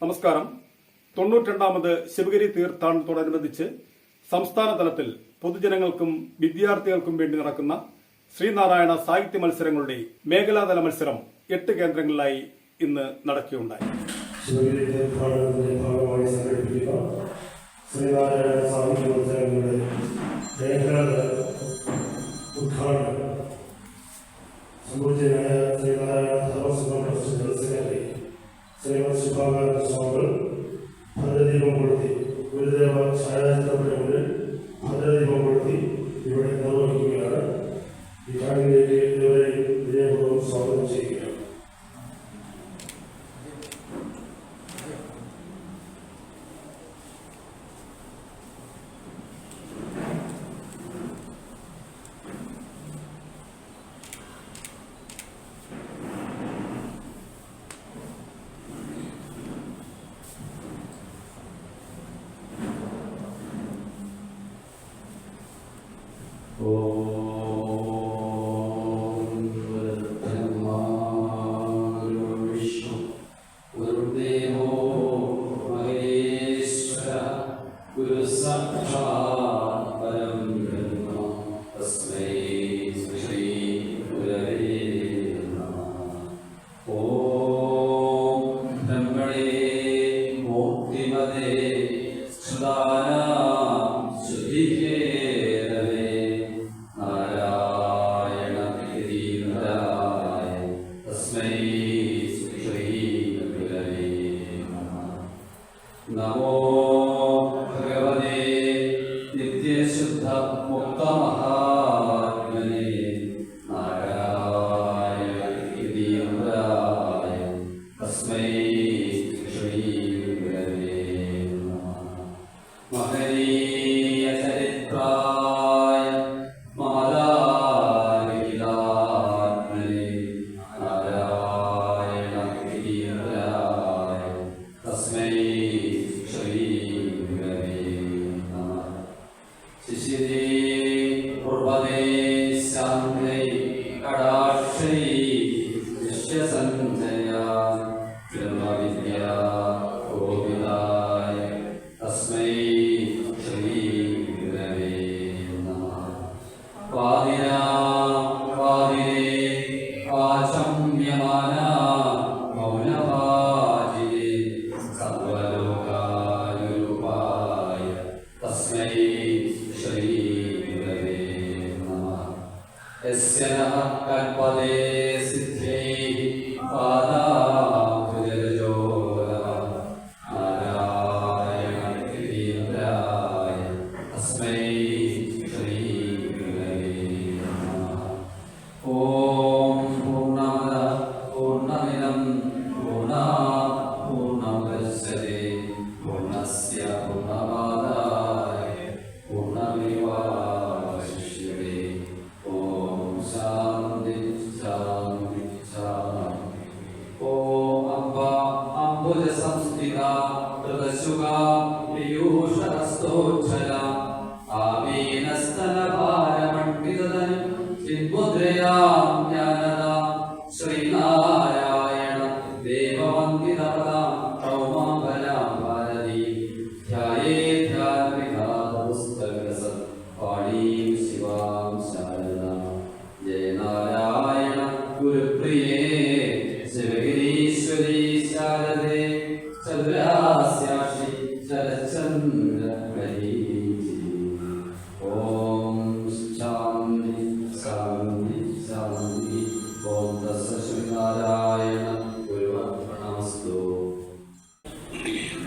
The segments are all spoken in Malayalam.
നമസ്കാരം. 92ാമത് ശിവഗിരി തീർത്ഥാടനത്തോടനുബന്ധിച്ച് സംസ്ഥാന തലത്തിൽ പൊതുജനങ്ങൾക്കും വിദ്യാർത്ഥികൾക്കും വേണ്ടി നടക്കുന്ന ശ്രീനാരായണ സാഹിത്യ മത്സരങ്ങളുടെ മേഖലാതല മത്സരം 8 കേന്ദ്രങ്ങളിലായി ഇന്ന് നടക്കുകയുണ്ടായി. ശിവഗിരി തീർത്ഥാടനത്തിന്റെ ഭാഗമായി സംഘടിപ്പിക്കുന്ന ശ്രീനാരായണ സാഹിത്യ മത്സരങ്ങളുടെ മേഖലാതല ഉദ്ഘാടനം സംബന്ധിച്ചായ Sreenarayana Dharmasangham trust general secretary Sreemath Shubhakananda സ്വാമികൾ ഭദ്രദീപം കൊളുത്തി ഗുരുദേവ ഛായാചിത്രത്തിന് മുന്നിൽ ഭദ്രദീപം കൊളുത്തി ഇവിടെ നിർവഹിക്കുകയാണ്. ഈ ചടങ്ങിലേക്ക് ഇവരെയും വിജയപൂർവ്വം സ്വാഗതം ചെയ്യുകയാണ്.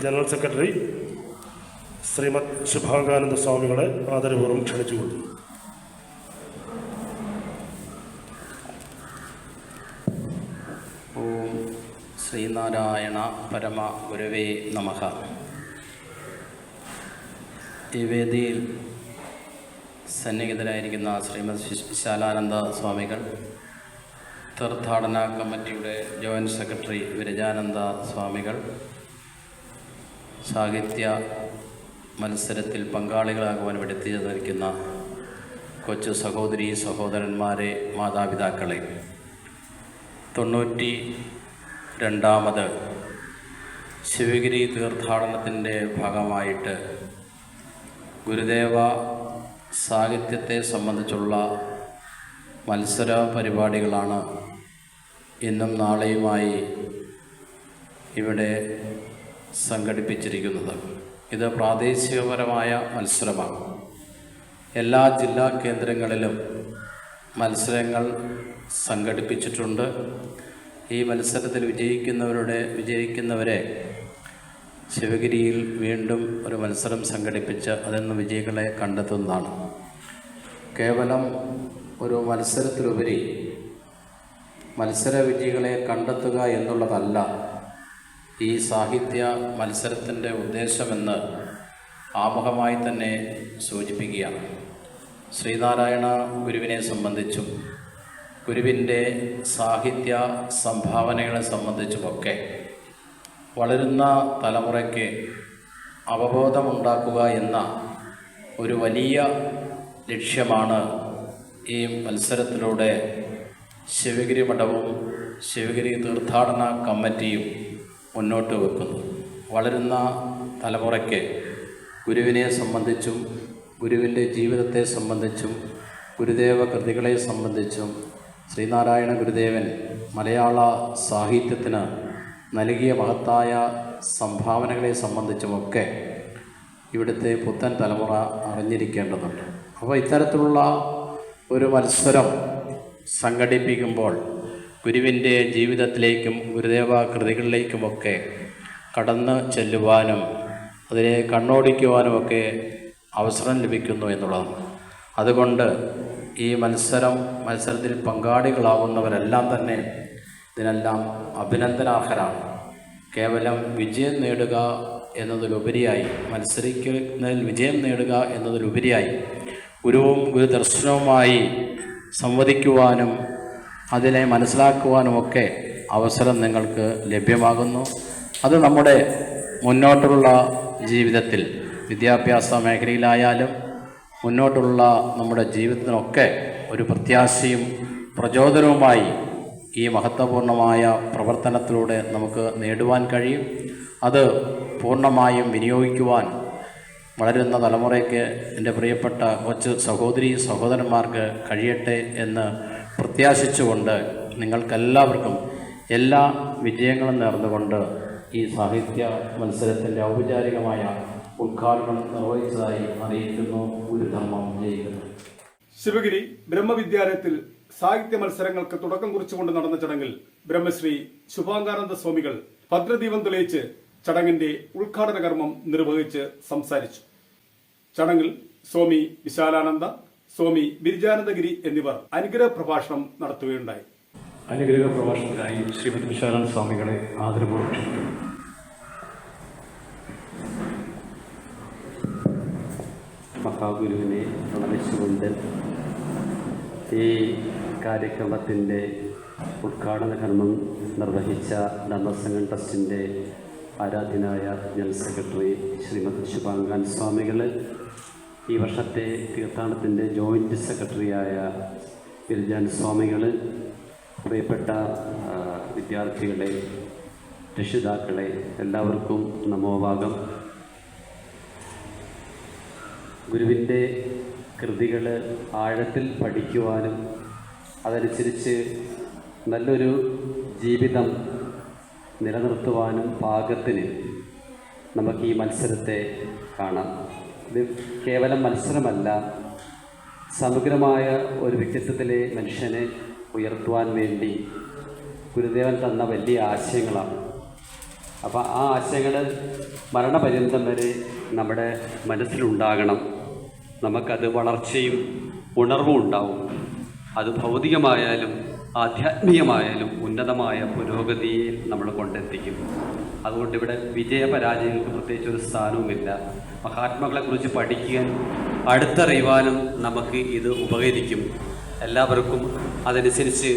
ജനറൽ സെക്രട്ടറി ശ്രീമത് ശുഭാകാനന്ദ സ്വാമികളെ ആദരപൂർവ്വം ക്ഷണിച്ചുകൊണ്ടു. ഓം ശ്രീനാരായണ പരമ ഗുരവേ നമഃ. ഈ വേദിയിൽ സന്നിഹിതരായിരിക്കുന്ന ശ്രീമത് വിശാലാനന്ദ സ്വാമികൾ, തീർത്ഥാടന കമ്മിറ്റിയുടെ ജോയിൻറ്റ് സെക്രട്ടറി വിരജാനന്ദ സ്വാമികൾ, സാഹിത്യ മത്സരത്തിൽ പങ്കാളികളാകുവാൻ വെടുത്തിരിക്കുന്ന കൊച്ചു സഹോദരീ സഹോദരന്മാരെ, മാതാപിതാക്കളെ, 92ാമത് ശിവഗിരി തീർത്ഥാടനത്തിൻ്റെ ഭാഗമായിട്ട് ഗുരുദേവ സാഹിത്യത്തെ സംബന്ധിച്ചുള്ള മത്സര പരിപാടികളാണ് ഇന്നും നാളെയുമായി ഇവിടെ സംഘടിപ്പിച്ചിരിക്കുന്നത്. ഇത് പ്രാദേശികപരമായ മത്സരമാണ്. എല്ലാ ജില്ലാ കേന്ദ്രങ്ങളിലും മത്സരങ്ങൾ സംഘടിപ്പിച്ചിട്ടുണ്ട്. ഈ മത്സരത്തിൽ വിജയിക്കുന്നവരെ ശിവഗിരിയിൽ വീണ്ടും ഒരു മത്സരം സംഘടിപ്പിച്ച് അതിൽ നിന്ന് വിജയികളെ കണ്ടെത്തുന്നതാണ്. കേവലം ഒരു മത്സരത്തിലുപരി മത്സര വിജയികളെ കണ്ടെത്തുക എന്നുള്ളതല്ല ഈ സാഹിത്യ മത്സരത്തിൻ്റെ ഉദ്ദേശമെന്ന് ആമുഖമായി തന്നെ സൂചിപ്പിക്കുകയാണ്. ശ്രീനാരായണ ഗുരുവിനെ സംബന്ധിച്ചും ഗുരുവിൻ്റെ സാഹിത്യ സംഭാവനകളെ സംബന്ധിച്ചുമൊക്കെ വളരുന്ന തലമുറയ്ക്ക് അവബോധമുണ്ടാക്കുക എന്ന ഒരു വലിയ ലക്ഷ്യമാണ് ഈ മത്സരത്തിലൂടെ ശിവഗിരി മഠവും ശിവഗിരി തീർത്ഥാടന കമ്മിറ്റിയും മുന്നോട്ട് വെക്കുന്നത്. വളരുന്ന തലമുറയ്ക്ക് ഗുരുവിനെ സംബന്ധിച്ചും ഗുരുവിൻ്റെ ജീവിതത്തെ സംബന്ധിച്ചും ഗുരുദേവ കൃതികളെ സംബന്ധിച്ചും ശ്രീനാരായണ ഗുരുദേവൻ മലയാള സാഹിത്യത്തിന് നൽകിയ മഹത്തായ സംഭാവനകളെ സംബന്ധിച്ചുമൊക്കെ ഇവിടുത്തെ പുത്തൻ തലമുറ അറിഞ്ഞിരിക്കേണ്ടതുണ്ട്. അപ്പോൾ ഇത്തരത്തിലുള്ള ഒരു മത്സരം സംഘടിപ്പിക്കുമ്പോൾ ഗുരുവിൻ്റെ ജീവിതത്തിലേക്കും ഗുരുദേവ കൃതികളിലേക്കുമൊക്കെ കടന്നു ചെല്ലുവാനും അതിനെ കണ്ണോടിക്കുവാനുമൊക്കെ അവസരം ലഭിക്കുന്നു എന്നുള്ളതാണ്. അതുകൊണ്ട് ഈ മത്സരത്തിൽ പങ്കാളികളാവുന്നവരെല്ലാം തന്നെ ഇതിനെല്ലാം അഭിനന്ദനാർഹരാണ്. കേവലം വിജയം നേടുക എന്നതിലുപരിയായി മത്സരിക്കുന്നതിൽ വിജയം നേടുക എന്നതിലുപരിയായി ഗുരുവും ഗുരുദർശനവുമായി സംവദിക്കുവാനും അതിനെ മനസ്സിലാക്കുവാനുമൊക്കെ അവസരം നിങ്ങൾക്ക് ലഭ്യമാകുന്നു. അത് നമ്മുടെ മുന്നോട്ടുള്ള ജീവിതത്തിൽ വിദ്യാഭ്യാസ മേഖലയിലായാലും മുന്നോട്ടുള്ള നമ്മുടെ ജീവിതത്തിനൊക്കെ ഒരു പ്രത്യാശയും പ്രചോദനവുമായി ഈ മഹത്വപൂർണമായ പ്രവർത്തനത്തിലൂടെ നമുക്ക് നേടുവാൻ കഴിയും. അത് പൂർണ്ണമായും വിനിയോഗിക്കുവാൻ വളരുന്ന തലമുറയ്ക്ക് എൻ്റെ പ്രിയപ്പെട്ട കൊച്ചു സഹോദരി സഹോദരന്മാർക്ക് കഴിയട്ടെ എന്ന് പ്രത്യാശിച്ചുകൊണ്ട് നിങ്ങൾക്കെല്ലാവർക്കും എല്ലാ വിജയങ്ങളും നേർന്നുകൊണ്ട് ഈ സാഹിത്യ മത്സരത്തിൻ്റെ ഔപചാരികമായ ഉദ്ഘാടനം നിർവഹിച്ചതായി അറിയിക്കുന്നു. ഗുരുധർമ്മം ജയിക്കുന്നു. ശിവഗിരി ബ്രഹ്മവിദ്യാലയത്തിൽ സാഹിത്യ മത്സരങ്ങൾക്ക് തുടക്കം കുറിച്ചുകൊണ്ട് നടന്ന ചടങ്ങിൽ ബ്രഹ്മശ്രീ ശുഭാംഗാനന്ദ സ്വാമികൾ ഭദ്രദീപം തെളിയിച്ച് ചടങ്ങിന്റെ ഉദ്ഘാടന കർമ്മം നിർവഹിച്ച് സംസാരിച്ചു. ചടങ്ങിൽ സ്വാമി വിശാലാനന്ദ, സ്വാമി ബിരിജാനന്ദഗിരി എന്നിവർ അനുഗ്രഹ പ്രഭാഷണം നടത്തുകയുണ്ടായി. അനുഗ്രഹ പ്രഭാഷണത്തിനായി ശ്രീമദ് വിശാലാനന്ദ സ്വാമികളെ ആദരപൂർവ്വം ക്ഷണിക്കുന്നു. മഹാഗുരുവിനെ പ്രണമിച്ചുകൊണ്ട് ഈ കാര്യക്രമത്തിൻ്റെ ഉദ്ഘാടന കർമ്മം നിർവഹിച്ച ധർമ്മസംഘം ട്രസ്റ്റിൻ്റെ ആരാധ്യനായ ജനറൽ സെക്രട്ടറി ശ്രീമദ് ശുഭാംഗാൻ സ്വാമികൾ, ഈ വർഷത്തെ തീർത്ഥാടനത്തിൻ്റെ ജോയിൻറ്റ് സെക്രട്ടറിയായ ബിരിജാൻ സ്വാമികൾ, പ്രിയപ്പെട്ട വിദ്യാർത്ഥികളെ, രക്ഷിതാക്കളെ, എല്ലാവർക്കും നമോഭാഗം. ഗുരുവിൻ്റെ കൃതികൾ ആഴത്തിൽ പഠിക്കുവാനും അതനുസരിച്ച് നല്ലൊരു ജീവിതം നിലനിർത്തുവാനും പാകത്തിന് നമുക്ക് ഈ മത്സരത്തെ കാണാം. ഇത് കേവലം മത്സരമല്ല, സമഗ്രമായ ഒരു വ്യക്തിത്വത്തിലെ മനുഷ്യനെ ഉയർത്തുവാൻ വേണ്ടി ഗുരുദേവൻ തന്ന വലിയ ആശയങ്ങളാണ്. അപ്പോൾ ആ ആശയങ്ങൾ മരണപര്യന്തം വരെ നമ്മുടെ മനസ്സിലുണ്ടാകണം. നമുക്കത് വളർച്ചയും ഉണർവും ഉണ്ടാവും. അത് ഭൗതികമായാലും ആധ്യാത്മികമായാലും ഉന്നതമായ പുരോഗതിയിൽ നമ്മൾ കൊണ്ടെത്തിക്കും. അതുകൊണ്ട് ഇവിടെ വിജയപരാജയങ്ങൾക്ക് പ്രത്യേകിച്ച് ഒരു സ്ഥാനവുമില്ല. മഹാത്മാക്കളെക്കുറിച്ച് പഠിക്കാൻ അടുത്തറിയുവാനും നമുക്ക് ഇത് ഉപകരിക്കും. എല്ലാവർക്കും അതനുസരിച്ച്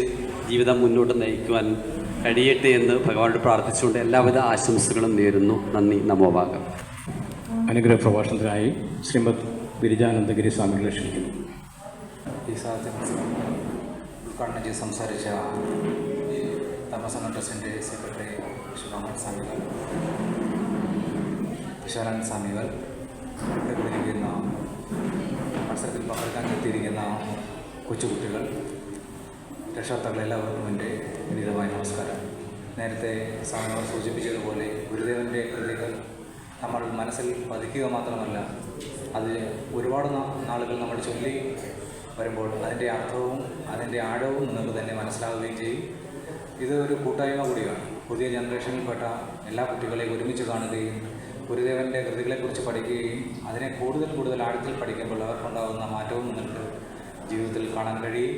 ജീവിതം മുന്നോട്ട് നയിക്കുവാൻ കഴിയട്ടെ എന്ന് ഭഗവാനോട് പ്രാർത്ഥിച്ചുകൊണ്ട് എല്ലാവിധ ആശംസകളും നേരുന്നു. നന്ദി, നമോഭാഗം. അനുഗ്രഹ പ്രഭാഷണത്തിനായി ശ്രീമദ് ബിരിജാനന്ദഗിരി സ്വാമികളെ ക്ഷണിക്കുന്നു. ഈ സാഹിത്യ മത്സരം ഉദ്ഘാടനം ചെയ്ത് സംസാരിച്ച ധർമ്മസംഘം ട്രസ്റ്റിൻ്റെ സെക്രട്ടറി ശുഭാംഗൻ സ്വാമികൾ, തുഷാരൻ സ്വാമികൾ, ഇവിടെ കൂടിയിരിക്കുന്ന മത്സരത്തിൽ പങ്കെടുക്കാൻ എത്തിയിരിക്കുന്ന കൊച്ചുകുട്ടികൾ, രക്ഷകർത്താക്കൾ എല്ലാവർക്കും എൻ്റെ വിനീതമായ നമസ്കാരം. നേരത്തെ സ്വാമികൾ സൂചിപ്പിച്ചതുപോലെ ഗുരുദേവൻ്റെ കൃതികൾ നമ്മൾ മനസ്സിൽ പതിക്കുക മാത്രമല്ല, അത് ഒരുപാട് നാളുകൾ നമ്മൾ ചൊല്ലി വരുമ്പോൾ അതിൻ്റെ അർത്ഥവും അതിൻ്റെ ആഴവും നിങ്ങൾക്ക് തന്നെ മനസ്സിലാവുകയും ചെയ്യും. ഇത് ഒരു കൂട്ടായ്മ കൂടിയാണ്. പുതിയ ജനറേഷനിൽപ്പെട്ട എല്ലാ കുട്ടികളെയും ഒരുമിച്ച് കാണുകയും ഗുരുദേവൻ്റെ കൃതികളെക്കുറിച്ച് പഠിക്കുകയും അതിനെ കൂടുതൽ ആഴത്തിൽ പഠിക്കുമ്പോൾ അവർക്കുണ്ടാകുന്ന മാറ്റവും നിങ്ങൾക്ക് ജീവിതത്തിൽ കാണാൻ കഴിയും.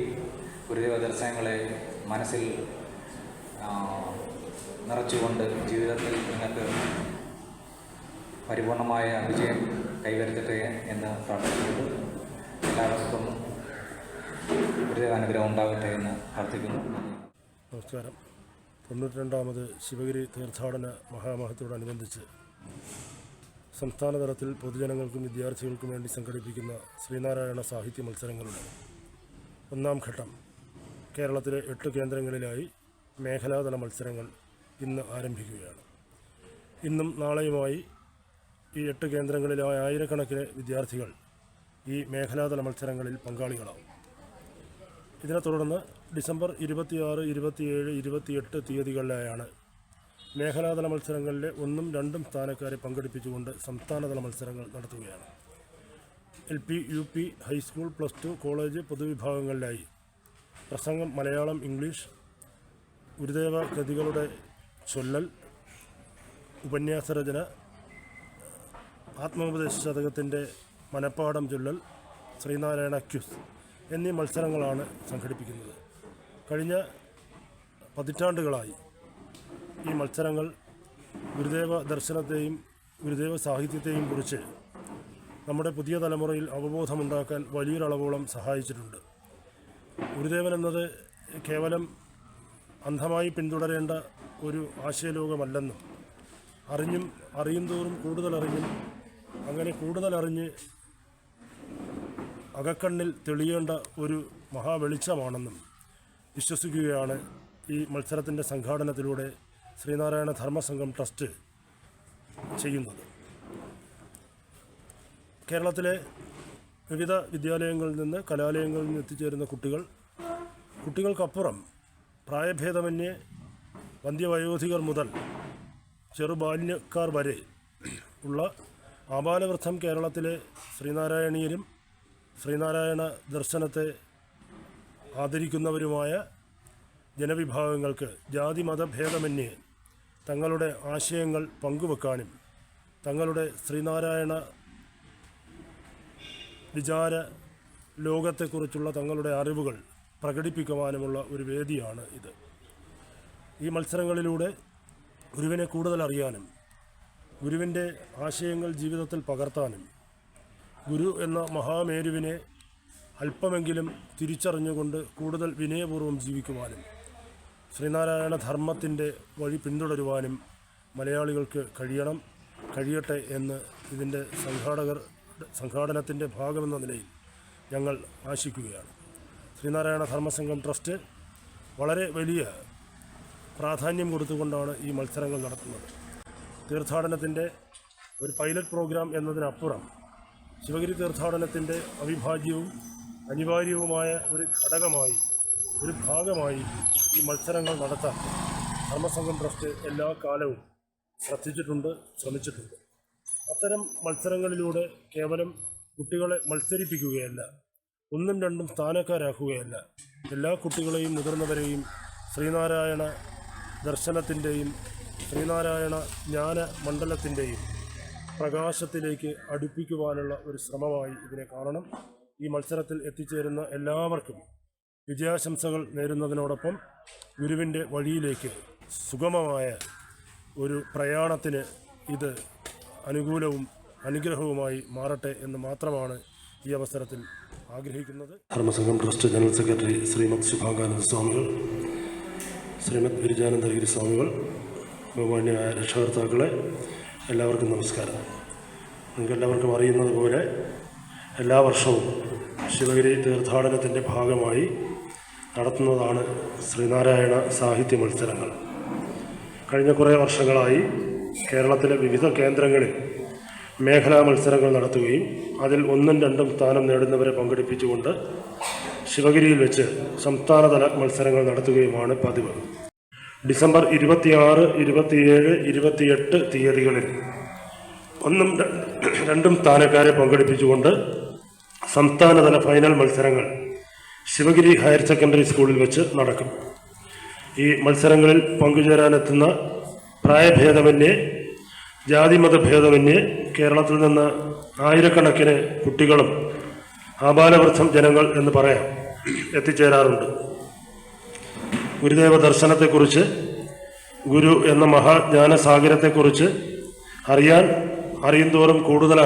ഗുരുദേവ ദർശനങ്ങളെ മനസ്സിൽ നിറച്ചുകൊണ്ട് ജീവിതത്തിൽ നിങ്ങൾക്ക് പരിപൂർണമായ വിജയം കൈവരുത്തട്ടെ എന്ന് പ്രാർത്ഥിക്കുന്നു. എല്ലാവർക്കും ഗുരുദേവ അനുഗ്രഹം ഉണ്ടാകട്ടെ എന്ന് പ്രാർത്ഥിക്കുന്നു. നമസ്കാരം. 92ാമത് ശിവഗിരി തീർത്ഥാടന മഹാമഹത്തോടനുബന്ധിച്ച് സംസ്ഥാന തലത്തിൽ പൊതുജനങ്ങൾക്കും വിദ്യാർത്ഥികൾക്കും വേണ്ടി സംഘടിപ്പിക്കുന്ന ശ്രീനാരായണ സാഹിത്യ മത്സരങ്ങളുടെ 1ാം ഘട്ടം കേരളത്തിലെ 8 കേന്ദ്രങ്ങളിലായി മേഖലാതല മത്സരങ്ങൾ ഇന്ന് ആരംഭിക്കുകയാണ്. ഇന്നും നാളെയുമായി ഈ 8 കേന്ദ്രങ്ങളിലായ ആയിരക്കണക്കിന് വിദ്യാർത്ഥികൾ ഈ മേഖലാതല മത്സരങ്ങളിൽ പങ്കാളികളാവും. ഇതിനെ തുടർന്ന് ഡിസംബർ 26, 27, 28 തീയതികളിലായാണ് മേഖലാതല മത്സരങ്ങളിലെ 1ഉം 2ഉം സ്ഥാനക്കാരെ പങ്കെടുപ്പിച്ചുകൊണ്ട് സംസ്ഥാനതല മത്സരങ്ങൾ നടത്തുകയാണ്. LP, UP, ഹൈസ്കൂൾ, +2, കോളേജ് പൊതുവിഭാഗങ്ങളിലായി പ്രസംഗം, മലയാളം, ഇംഗ്ലീഷ്, ഗുരുദേവ കൃതികളുടെ ചൊല്ലൽ, ഉപന്യാസരചന, ആത്മോപദേശ ശതകത്തിൻ്റെ മനപ്പാഠം ചൊല്ലൽ, ശ്രീനാരായണ ക്യൂസ് എന്നീ മത്സരങ്ങളാണ് സംഘടിപ്പിക്കുന്നത്. കഴിഞ്ഞ പതിറ്റാണ്ടുകളായി ഈ മത്സരങ്ങൾ ഗുരുദേവ ദർശനത്തെയും ഗുരുദേവ സാഹിത്യത്തെയും കുറിച്ച് നമ്മുടെ പുതിയ തലമുറയിൽ അവബോധമുണ്ടാക്കാൻ വലിയൊരളവോളം സഹായിച്ചിട്ടുണ്ട്. ഗുരുദേവൻ എന്നത് കേവലം അന്ധമായി പിന്തുടരേണ്ട ഒരു ആശയലോകമല്ലെന്നും അറിയുന്തോറും കൂടുതലറിഞ്ഞും അങ്ങനെ കൂടുതലറിഞ്ഞ് അകക്കണ്ണിൽ തെളിയേണ്ട ഒരു മഹാവെളിച്ചമാണെന്നും വിശ്വസിക്കുകയാണ് ഈ മത്സരത്തിൻ്റെ സംഘാടനത്തിലൂടെ ശ്രീനാരായണ ധർമ്മസംഘം ട്രസ്റ്റ് ചെയ്യുന്നത്. കേരളത്തിലെ വിവിധ വിദ്യാലയങ്ങളിൽ നിന്ന്, കലാലയങ്ങളിൽ നിന്ന് എത്തിച്ചേരുന്ന കുട്ടികൾക്കപ്പുറം പ്രായഭേദമന്യേ വന്ധ്യവയോധികർ മുതൽ ചെറുബാല്യക്കാർ വരെ ഉള്ള ആബാലവൃദ്ധം കേരളത്തിലെ ശ്രീനാരായണീയരും ശ്രീനാരായണ ദർശനത്തെ ആദരിക്കുന്നവരുമായ ജനവിഭാഗങ്ങൾക്ക് ജാതിമതഭേദമന്യേ തങ്ങളുടെ ആശയങ്ങൾ പങ്കുവെക്കാനും തങ്ങളുടെ ശ്രീനാരായണ വിചാര ലോകത്തെക്കുറിച്ചുള്ള തങ്ങളുടെ അറിവുകൾ പ്രകടിപ്പിക്കുവാനുമുള്ള ഒരു വേദിയാണ് ഇത്. ഈ മത്സരങ്ങളിലൂടെ ഗുരുവിനെ കൂടുതൽ അറിയാനും ഗുരുവിൻ്റെ ആശയങ്ങൾ ജീവിതത്തിൽ പകർത്താനും ഗുരു എന്ന മഹാമേരുവിനെ അല്പമെങ്കിലും തിരിച്ചറിഞ്ഞുകൊണ്ട് കൂടുതൽ വിനയപൂർവ്വം ജീവിക്കുവാനും ശ്രീനാരായണ ധർമ്മത്തിൻ്റെ വഴി പിന്തുടരുവാനും മലയാളികൾക്ക് കഴിയട്ടെ എന്ന് ഇതിൻ്റെ സംഘാടനത്തിൻ്റെ ഭാഗമെന്ന നിലയിൽ ഞങ്ങൾ ആശിക്കുകയാണ്. ശ്രീനാരായണ ധർമ്മസംഘം ട്രസ്റ്റ് വളരെ വലിയ പ്രാധാന്യം കൊടുത്തുകൊണ്ടാണ് ഈ മത്സരങ്ങൾ നടത്തുന്നത്. തീർത്ഥാടനത്തിൻ്റെ ഒരു പൈലറ്റ് പ്രോഗ്രാം എന്നതിനപ്പുറം ശിവഗിരി തീർത്ഥാടനത്തിൻ്റെ അവിഭാജ്യവും അനിവാര്യവുമായ ഒരു ഘടകമായി, ഒരു ഭാഗമായി ഈ മത്സരങ്ങൾ നടത്താൻ ധർമ്മസംഘം ട്രസ്റ്റ് എല്ലാ കാലവും ശ്രമിച്ചിട്ടുണ്ട്. അത്തരം മത്സരങ്ങളിലൂടെ കേവലം കുട്ടികളെ മത്സരിപ്പിക്കുകയല്ല, 1ഉം 2ഉം സ്ഥാനക്കാരാക്കുകയല്ല, എല്ലാ കുട്ടികളെയും മുതിർന്നവരെയും ശ്രീനാരായണ ദർശനത്തിൻ്റെയും ശ്രീനാരായണ ജ്ഞാന മണ്ഡലത്തിൻ്റെയും പ്രകാശത്തിലേക്ക് അടുപ്പിക്കുവാനുള്ള ഒരു ശ്രമമായി ഇതിനെ കാണണം. ഈ മത്സരത്തിൽ എത്തിച്ചേരുന്ന എല്ലാവർക്കും വിജയാശംസകൾ നേരുന്നതിനോടൊപ്പം ഗുരുവിൻ്റെ വഴിയിലേക്ക് സുഗമമായ ഒരു പ്രയാണത്തിന് ഇത് അനുകൂലവും അനുഗ്രഹവുമായി മാറട്ടെ എന്ന് മാത്രമാണ് ഈ അവസരത്തിൽ ആഗ്രഹിക്കുന്നത്. Dharmasangham trust general secretary Shrimad Shubhangananda സ്വാമികൾ, ശ്രീമദ് ഗിരിജാനന്ദഗിരി സ്വാമികൾ, ബഹുമാന്യമായ രക്ഷകർത്താക്കളെ, എല്ലാവർക്കും നമസ്കാരം. നിങ്ങൾക്കെല്ലാവർക്കും അറിയുന്നത് പോലെ എല്ലാ വർഷവും ശിവഗിരി തീർത്ഥാടനത്തിൻ്റെ ഭാഗമായി നടത്തുന്നതാണ് ശ്രീനാരായണ സാഹിത്യ മത്സരങ്ങൾ. കഴിഞ്ഞ കുറേ വർഷങ്ങളായി കേരളത്തിലെ വിവിധ കേന്ദ്രങ്ങളിൽ മേഖലാ മത്സരങ്ങൾ നടത്തുകയും അതിൽ 1ഉം 2ഉം സ്ഥാനം നേടുന്നവരെ പങ്കെടുപ്പിച്ചുകൊണ്ട് ശിവഗിരിയിൽ വെച്ച് സംസ്ഥാനതല മത്സരങ്ങൾ നടത്തുകയുമാണ് പതിവ്. ഡിസംബർ 26, 27, 28 തീയതികളിൽ 1ഉം 2ഉം സ്ഥാനക്കാരെ പങ്കെടുപ്പിച്ചുകൊണ്ട് സംസ്ഥാനതല ഫൈനൽ മത്സരങ്ങൾ ശിവഗിരി ഹയർ സെക്കൻഡറി സ്കൂളിൽ വെച്ച് നടക്കും. ഈ മത്സരങ്ങളിൽ പങ്കുചേരാനെത്തുന്ന പ്രായഭേദമന്യേ ജാതിമതഭേദമന്യേ കേരളത്തിൽ നിന്ന് ആയിരക്കണക്കിന് കുട്ടികളും ആബാലവൃദ്ധം ജനങ്ങൾ എന്ന് പറയാം എത്തിച്ചേരാറുണ്ട്. ഗുരുദേവ ദർശനത്തെക്കുറിച്ച്, ഗുരു എന്ന മഹാജ്ഞാനസാഗരത്തെക്കുറിച്ച് അറിയുന്തോറും കൂടുതൽ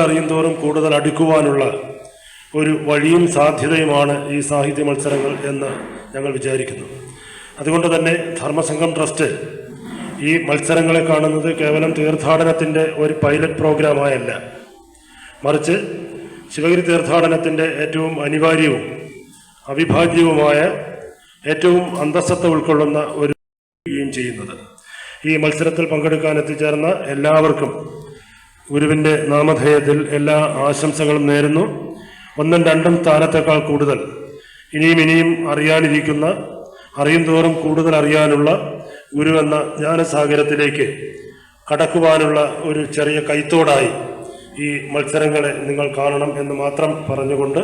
അറിയുന്തോറും കൂടുതൽ അടുക്കുവാനുള്ള ഒരു വഴിയും സാധ്യതയുമാണ് ഈ സാഹിത്യ മത്സരങ്ങൾ എന്ന് ഞങ്ങൾ വിചാരിക്കുന്നു. അതുകൊണ്ട് തന്നെ ധർമ്മസംഘം ട്രസ്റ്റ് ഈ മത്സരങ്ങളെ കാണുന്നത് കേവലം തീർത്ഥാടനത്തിൻ്റെ ഒരു പൈലറ്റ് പ്രോഗ്രാമായല്ല, മറിച്ച് ശിവഗിരി തീർത്ഥാടനത്തിൻ്റെ ഏറ്റവും അനിവാര്യവും അവിഭാജ്യവുമായ ഏറ്റവും അന്തസ്സത്ത ഉൾക്കൊള്ളുന്ന ഒരു ചെയ്യുന്നത്. ഈ മത്സരത്തിൽ പങ്കെടുക്കാൻ എത്തിച്ചേർന്ന എല്ലാവർക്കും ഗുരുവിൻ്റെ നാമധേയത്തിൽ എല്ലാ ആശംസകളും നേരുന്നു. 1ഉം 2ഉം സ്ഥാനത്തേക്കാൾ കൂടുതൽ ഇനിയും അറിയുന്തോറും കൂടുതൽ അറിയാനുള്ള ഗുരു എന്ന ജ്ഞാനസാഗരത്തിലേക്ക് കടക്കുവാനുള്ള ഒരു ചെറിയ കൈത്തോടായി ഈ മത്സരങ്ങളെ നിങ്ങൾ കാണണം എന്ന് മാത്രം പറഞ്ഞുകൊണ്ട്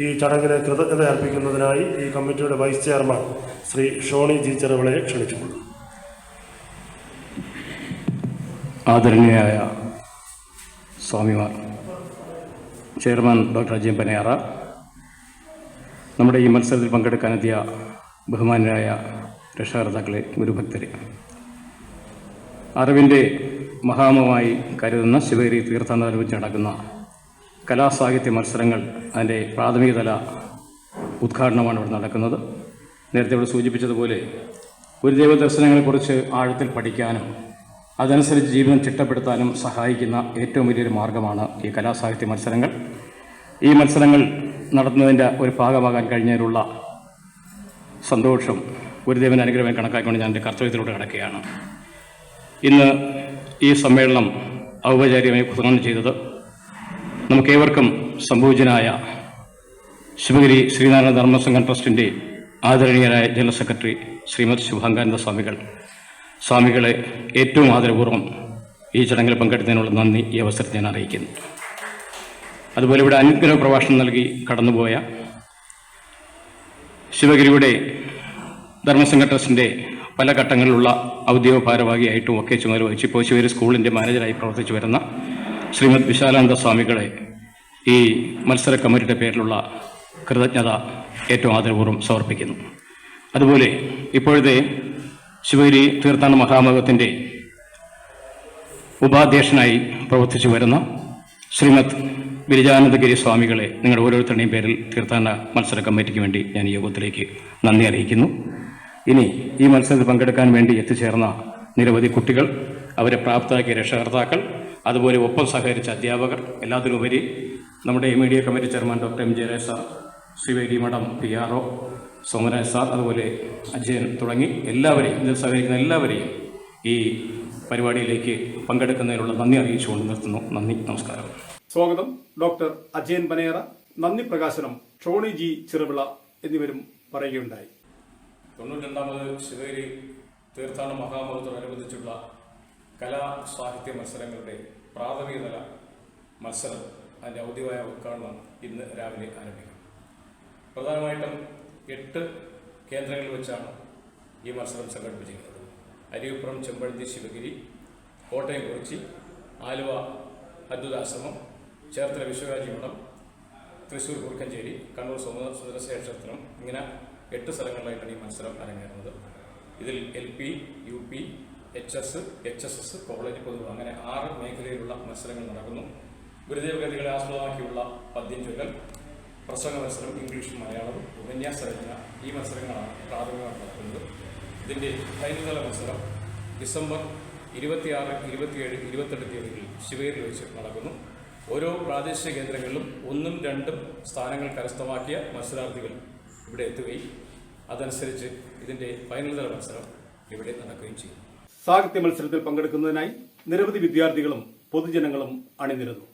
ഈ ചടങ്ങിന് കൃതജ്ഞത അർപ്പിക്കുന്നതിനായി ഈ കമ്മിറ്റിയുടെ vice chairman Shri Shoni G ചെറുവിളയെ ക്ഷണിച്ചുകൊള്ളുന്നു. ആദരണീയരായ സ്വാമിമാർ, ചെയർമാൻ ഡോക്ടർ അജയൻ പനയാറ, നമ്മുടെ ഈ മത്സരത്തിൽ പങ്കെടുക്കാനെത്തിയ ബഹുമാനരായ രക്ഷകർത്താക്കളെ, ഗുരുഭക്തരെ, അറിവിൻ്റെ മഹാമമായി കരുതുന്ന ശിവഗിരി തീർത്ഥാടനം വെച്ച് നടക്കുന്ന കലാസാഹിത്യ മത്സരങ്ങൾ അതിൻ്റെ പ്രാഥമികതല ഉദ്ഘാടനമാണ് ഇവിടെ നടക്കുന്നത്. നേരത്തെ ഇവിടെ സൂചിപ്പിച്ചതുപോലെ ഗുരുദേവ ദർശനങ്ങളെക്കുറിച്ച് ആഴത്തിൽ പഠിക്കാനും അതനുസരിച്ച് ജീവിതം ചിട്ടപ്പെടുത്താനും സഹായിക്കുന്ന ഏറ്റവും വലിയൊരു മാർഗമാണ് ഈ കലാസാഹിത്യ മത്സരങ്ങൾ. ഈ മത്സരങ്ങൾ നടത്തുന്നതിൻ്റെ ഒരു ഭാഗമാകാൻ കഴിഞ്ഞതിലുള്ള സന്തോഷം ഗുരുദേവൻ്റെ അനുഗ്രഹമായി കണക്കാക്കിക്കൊണ്ട് ഞാൻ എൻ്റെ കർത്തവ്യത്തിലൂടെ കിടക്കുകയാണ്. ഇന്ന് ഈ സമ്മേളനം ഔപചാരികമായി ഉദ്ഘാടനം ചെയ്തത് നമുക്കേവർക്കും സംഭൂജനായ ശിവഗിരി ശ്രീനാരായണ ധർമ്മസംഘം ട്രസ്റ്റിൻ്റെ ആദരണീയരായ ജനറൽ സെക്രട്ടറി ശ്രീമദ് ശുഭാംഗാനന്ദ സ്വാമികളെ ഏറ്റവും ആദരപൂർവ്വം ഈ ചടങ്ങിൽ പങ്കെടുത്തതിനുള്ള നന്ദി ഈ അവസരത്തിൽ ഞാൻ അറിയിക്കുന്നു. അതുപോലെ ഇവിടെ അനുഗ്രഹ പ്രഭാഷണം നൽകി കടന്നുപോയ ശിവഗിരിയുടെ ധർമ്മസംഘ ട്രസ്റ്റിൻ്റെ പല ഘട്ടങ്ങളിലുള്ള ഔദ്യോഗിക ഭാരവാഹിയായിട്ടും ഒക്കെ ചുമതല വഹിച്ച് ഇപ്പോൾ ശിവഗിരി സ്കൂളിൻ്റെ മാനേജറായി പ്രവർത്തിച്ചു വരുന്ന ശ്രീമദ് വിശാലാനന്ദ സ്വാമികളെ ഈ മത്സര കമ്മിറ്റിയുടെ പേരിലുള്ള കൃതജ്ഞത ഏറ്റവും ആദരപൂർവ്വം സമർപ്പിക്കുന്നു. അതുപോലെ ഇപ്പോഴത്തെ ശിവഗിരി തീർത്ഥാടന മഹാമഹത്തിൻ്റെ ഉപാധ്യക്ഷനായി പ്രവർത്തിച്ചു വരുന്ന ശ്രീമദ് ഗിരിജാനന്ദഗിരി സ്വാമികളെ നിങ്ങളുടെ ഓരോരുത്തരുടെയും പേരിൽ തീർത്ഥാടന മത്സര കമ്മിറ്റിക്ക് വേണ്ടി ഞാൻ ഈ യോഗത്തിലേക്ക് നന്ദി അറിയിക്കുന്നു. ഇനി ഈ മത്സരത്തിൽ പങ്കെടുക്കാൻ വേണ്ടി എത്തിച്ചേർന്ന നിരവധി കുട്ടികൾ, അവരെ പ്രാപ്തരാക്കിയ രക്ഷകർത്താക്കൾ, അതുപോലെ ഒപ്പം സഹകരിച്ച അധ്യാപകർ, എല്ലാത്തിനുപരി നമ്മുടെ media committee chairman doctor M Jayaraj sir, Sivagiri മഠം PRO സോമരാജ് സാർ, അതുപോലെ അജയൻ തുടങ്ങി എല്ലാവരെയും, ഇതിൽ സഹകരിക്കുന്ന എല്ലാവരെയും ഈ പരിപാടിയിലേക്ക് പങ്കെടുക്കുന്നതിനുള്ള നന്ദി അറിയിച്ചുകൊണ്ട് നിർത്തുന്നു. നന്ദി, നമസ്കാരം. സ്വാഗതം ഡോക്ടർ അജയൻ പനയറ, നന്ദി പ്രകാശനം ഷോണി ജി ചെറുവിള എന്നിവരും പറയുകയുണ്ടായി. 92ാമത് ശിവഗിരി തീർത്ഥാടന മഹാമഹത്തോടനുബന്ധിച്ചുള്ള കലാ സാഹിത്യ മത്സരങ്ങളുടെ പ്രാഥമികതല മത്സരം അതിൻ്റെ ഔദ്യോഗിക ഉദ്ഘാടനം ഇന്ന് രാവിലെ ആരംഭിക്കും. പ്രധാനമായിട്ടും 8 കേന്ദ്രങ്ങളിൽ വെച്ചാണ് ഈ മത്സരം സംഘടിപ്പിച്ചിരിക്കുന്നത്. അരിവിപ്പുറം ചെമ്പഴന്തി ശിവഗിരി, കോട്ടയം കുറിച്ചി, ആലുവ അദ്വൈതാശ്രമം, ചേർത്തല വിശ്വരാജി മഠം, തൃശ്ശൂർ കുറുക്കഞ്ചേരി, കണ്ണൂർ സുന്ദരശേഖര ക്ഷേത്രം, ഇങ്ങനെ 8 സ്ഥലങ്ങളിലായിട്ടാണ് ഈ മത്സരം അരങ്ങേറുന്നത്. ഇതിൽ LP, UP, HS, HSS, college പൊതുവ് അങ്ങനെ 6 മേഖലയിലുള്ള മത്സരങ്ങൾ നടക്കുന്നു. ഗുരുദേവ കൃതികളെ ആസ്പദമാക്കിയുള്ള പദ്യം ചൊല്ലൽ, പ്രസംഗ മത്സരം, ഇംഗ്ലീഷും മലയാളവും, ഉപന്യാസ രചന, ഈ മത്സരങ്ങളാണ് പ്രാഥമികമായി നടക്കുന്നത്. ഇതിൻ്റെ ഫൈനൽ മത്സരം ഡിസംബർ 26, 27, 28 തീയതികളിൽ ശിവഗിരിയിൽ വെച്ച് നടക്കുന്നു. ഓരോ പ്രാദേശിക കേന്ദ്രങ്ങളിലും 1ഉം 2ഉം സ്ഥാനങ്ങൾ കരസ്ഥമാക്കിയ മത്സരാർത്ഥികൾ ഇവിടെ എത്തുകയും അതനുസരിച്ച് ഇതിൻ്റെ ഫൈനൽ തല മത്സരം ഇവിടെ നടക്കുകയും ചെയ്യും. സാഹിത്യ മത്സരത്തിൽ പങ്കെടുക്കുന്നതിനായി നിരവധി വിദ്യാർത്ഥികളും പൊതുജനങ്ങളും അണിനിരന്നു.